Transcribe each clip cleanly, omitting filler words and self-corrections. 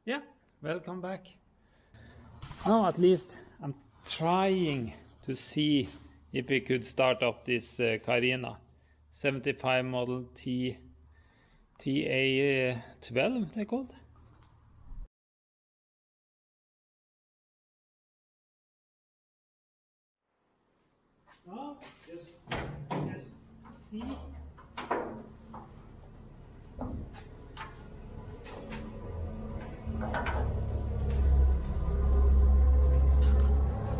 Yeah, welcome back. Now at least I'm trying to see if we could start up this Carina 75 model TA12 they're called. Oh, just see.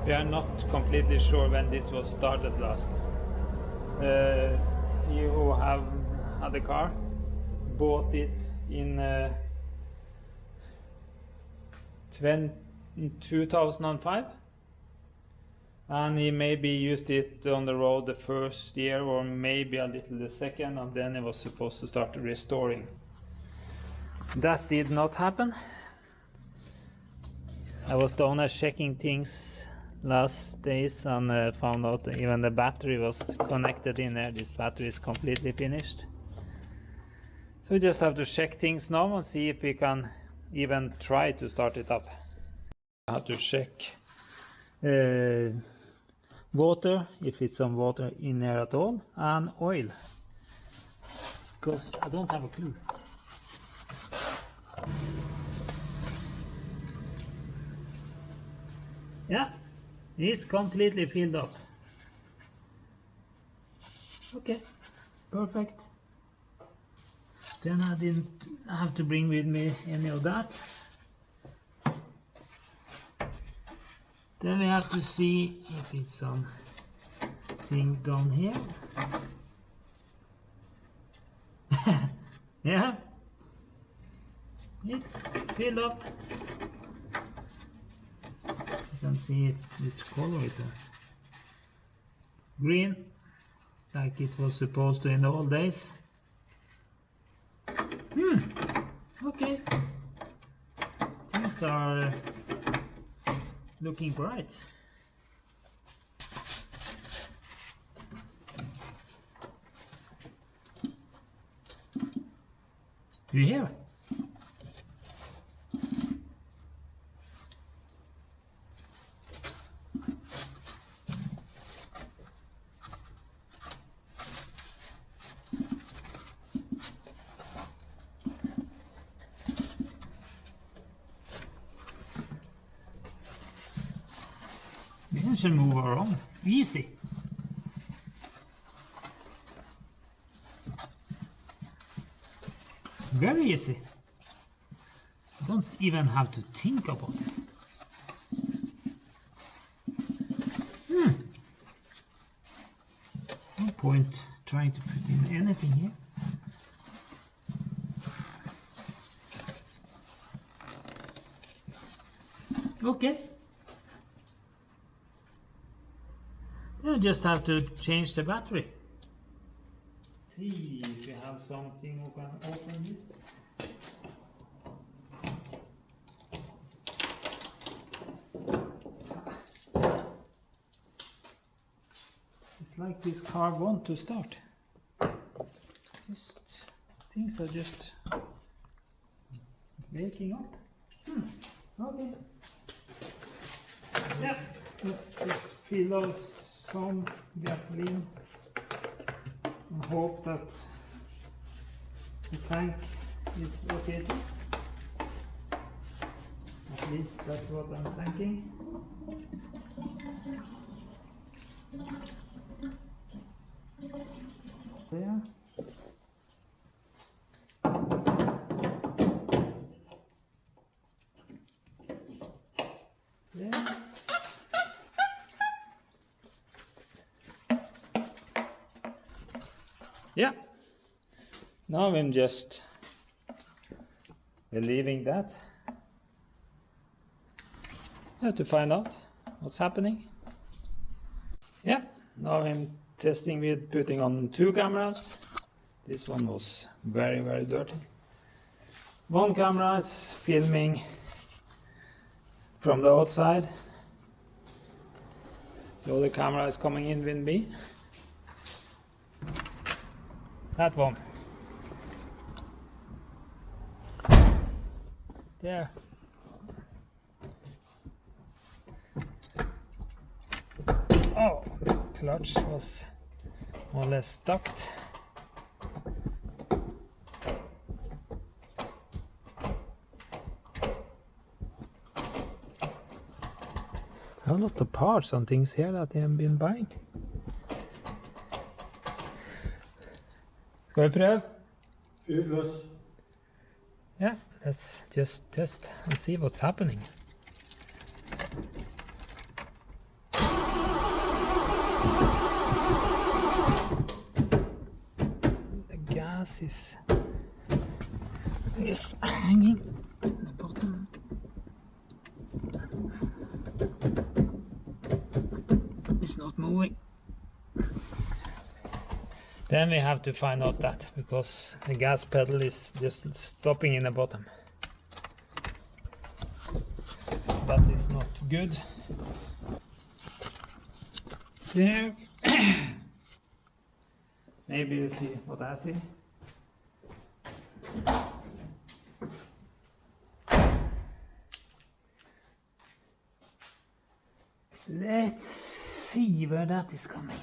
We are not completely sure when this was started last. You who have had the car bought it in 2005, and he maybe used it on the road the first year or maybe a little the second, and then he was supposed to start restoring. That did not happen. I was down there checking things last days and found out even the battery was connected in there. This battery is completely finished. So we just have to check things now and see if we can even try to start it up. I have to check water, if it's some water in there at all, and oil, because I don't have a clue. Yeah, it's completely filled up. Okay, perfect. Then I didn't have to bring with me any of that. Then we have to see if it's something down here. Yeah, it's filled up. You can see which color it is. Green, like it was supposed to in the old days. Okay. Things are looking bright. You hear? You should move around. Easy. Very easy. You don't even have to think about it. No point trying to put in anything here. Okay. You just have to change the battery. See if you have something who can open this. It's like this car wants to start. Just things are just waking up. Okay. Yeah, let's just fill those some gasoline and hope that the tank is okay too. At least that's what I'm thinking. There. There. Yeah, now I'm just relieving that. I have to find out what's happening. Yeah, now I'm testing with putting on 2 cameras. This one was very dirty. One camera is filming from the outside. The other camera is coming in with me. That one. There. Oh, the clutch was more or less stuck. I have a lot of parts and things here that I have been buying. Skal vi prøve? Fyr løs. Yeah, let's just test and see what's happening. The gas is just hanging at the bottom. It's not moving. Then we have to find out that, because the gas pedal is just stopping in the bottom. That is not good. There. Maybe you see what I see. Let's see where that is coming.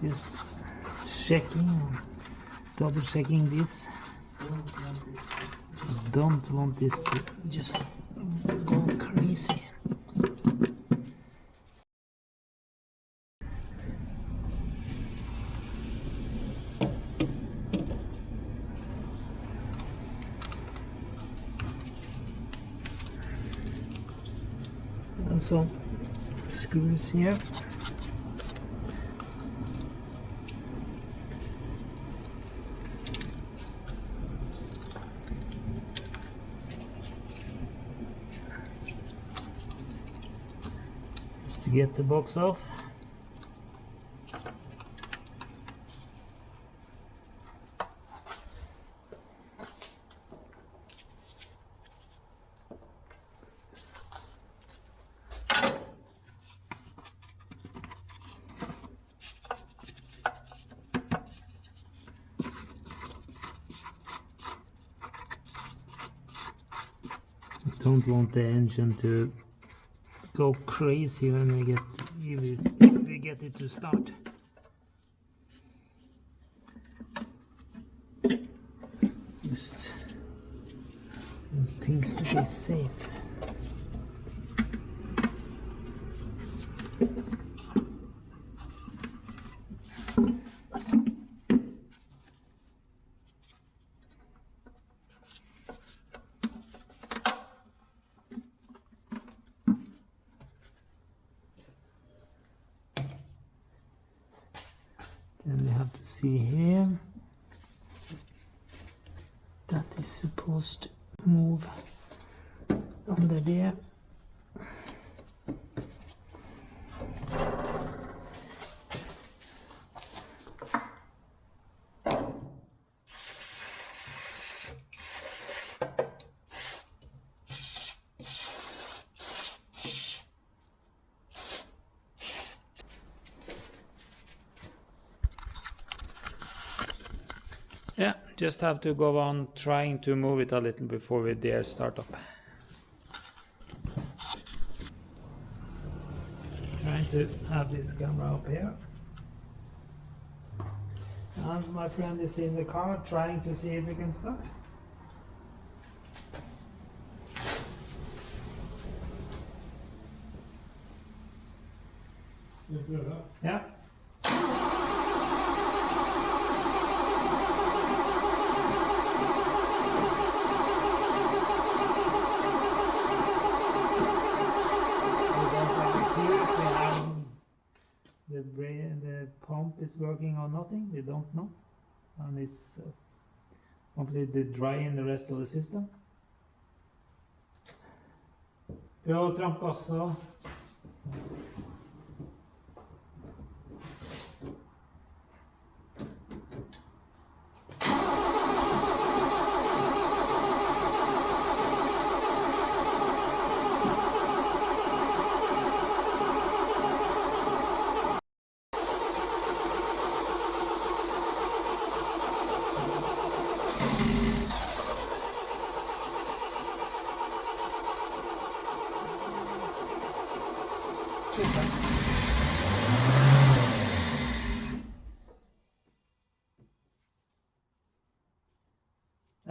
Just checking, double checking this. Don't want this to just go crazy. And some screws here. To get the box off. I don't want the engine to go crazy when we get it to start. Just those things to be safe. Then we have to see here that is supposed to move under there. Yeah, just have to go on trying to move it a little before we dare start up. Trying to have this camera up here. And my friend is in the car trying to see if we can start. Yeah. We have is working or nothing, we don't know. And it's completely dry in the rest of the system. Prøv å trampe gassen.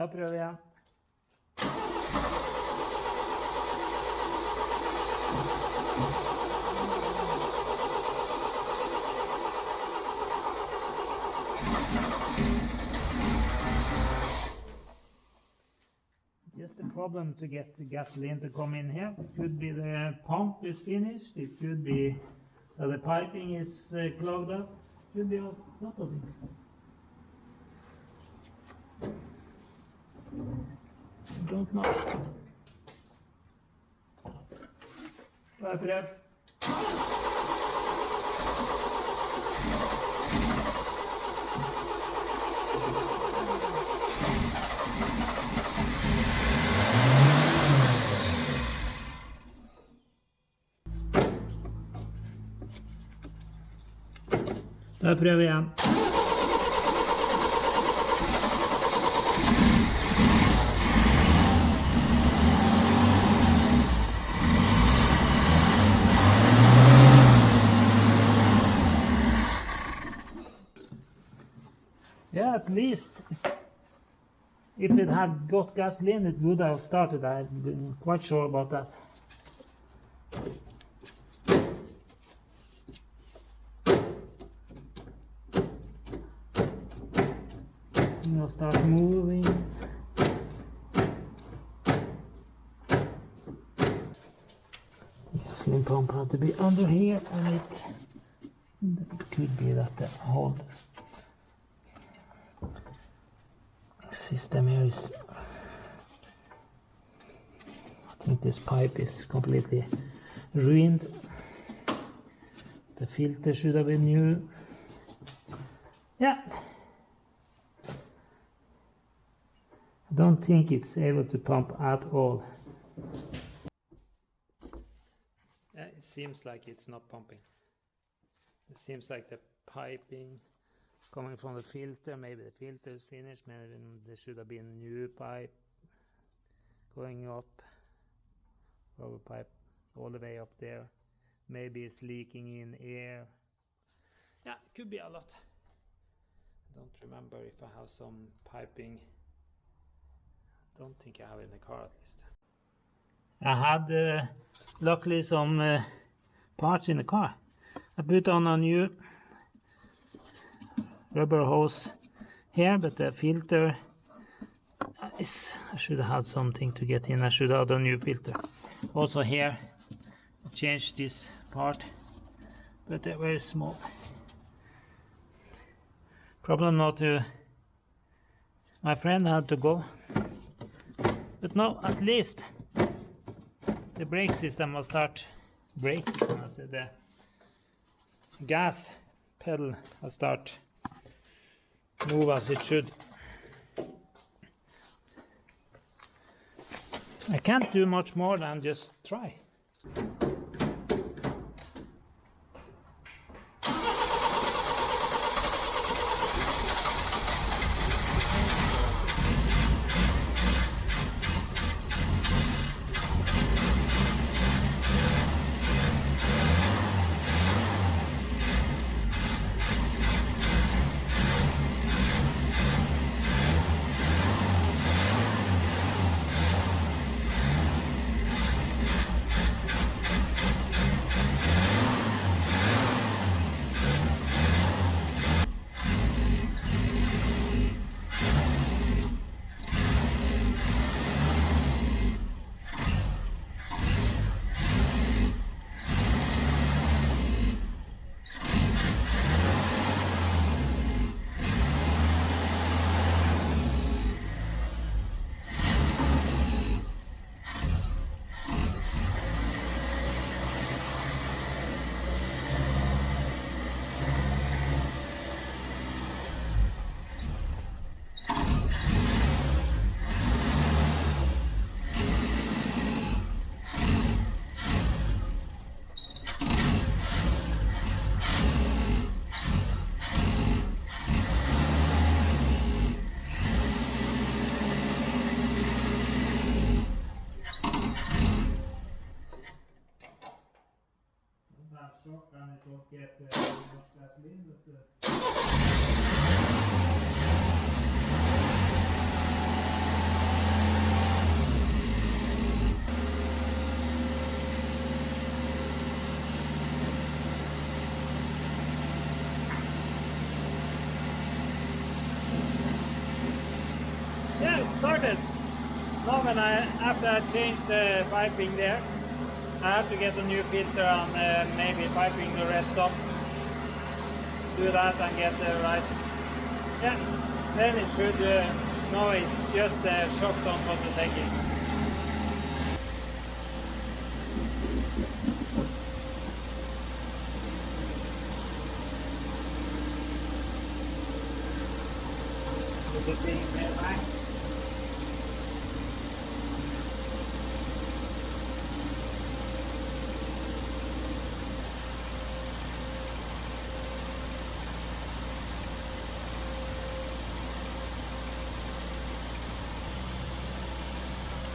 Da prøver jeg. Just a problem to get the gasoline to come in here. It could be the pump is finished. It could be the piping is clogged up. It could be a lot of things. Don't know. Prøv. Da prøver vi igjen. Yeah, at least if it had got gasoline, it would have started. I'm quite sure about that. I'll start moving. Gasoline pump had to be under here, and it could be that the whole system here is, I think this pipe is completely ruined. The filter should have been new. Yeah. I don't think it's able to pump at all. It seems like it's not pumping. It seems like the piping coming from the filter, maybe the filter is finished, maybe there should have been a new pipe going up, rubber pipe all the way up there. Maybe it's leaking in air. Yeah, it could be a lot. I don't remember if I have some piping. Don't think I have it in the car at least. I had luckily some parts in the car. I put on a new rubber hose here, but the filter is, I should have had something to get in. I should have had a new filter. Also here, I changed this part, but they're very small. Problem not to, my friend had to go. But no, at least the brake system will start braking. I said the gas pedal will start move as it should. I can't do much more than just try. don't get much gasoline, but yeah, it started. Now after I changed the piping there, I have to get a new filter and maybe piping the rest up. Do that and get the right. Yeah, then it should. No, it's just a shock on what to take it. The thing there, right?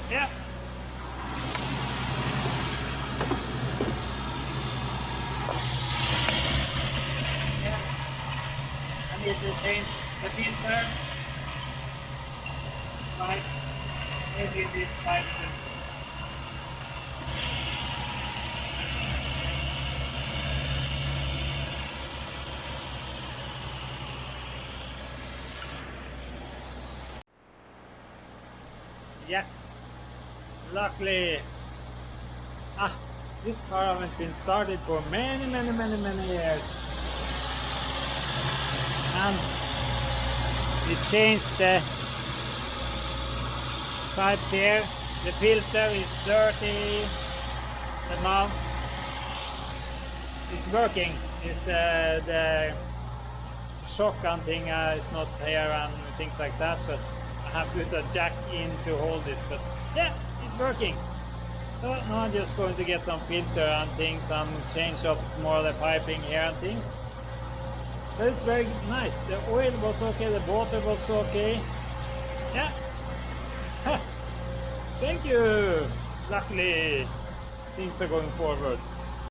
Yeah. Yeah. I need to change the filter. Right. Maybe this pipe. Yeah. Luckily, this car hasn't been started for many years, and we changed the pipes here. The filter is dirty, but now it's working. It's the shotgun thing is not here and things like that, but I have put a jack in to hold it. But yeah, it's working. So now I'm just going to get some filter and things and change up more of the piping here and things. But it's very nice. The oil was okay, the water was okay. Yeah. Thank you. Luckily, things are going forward.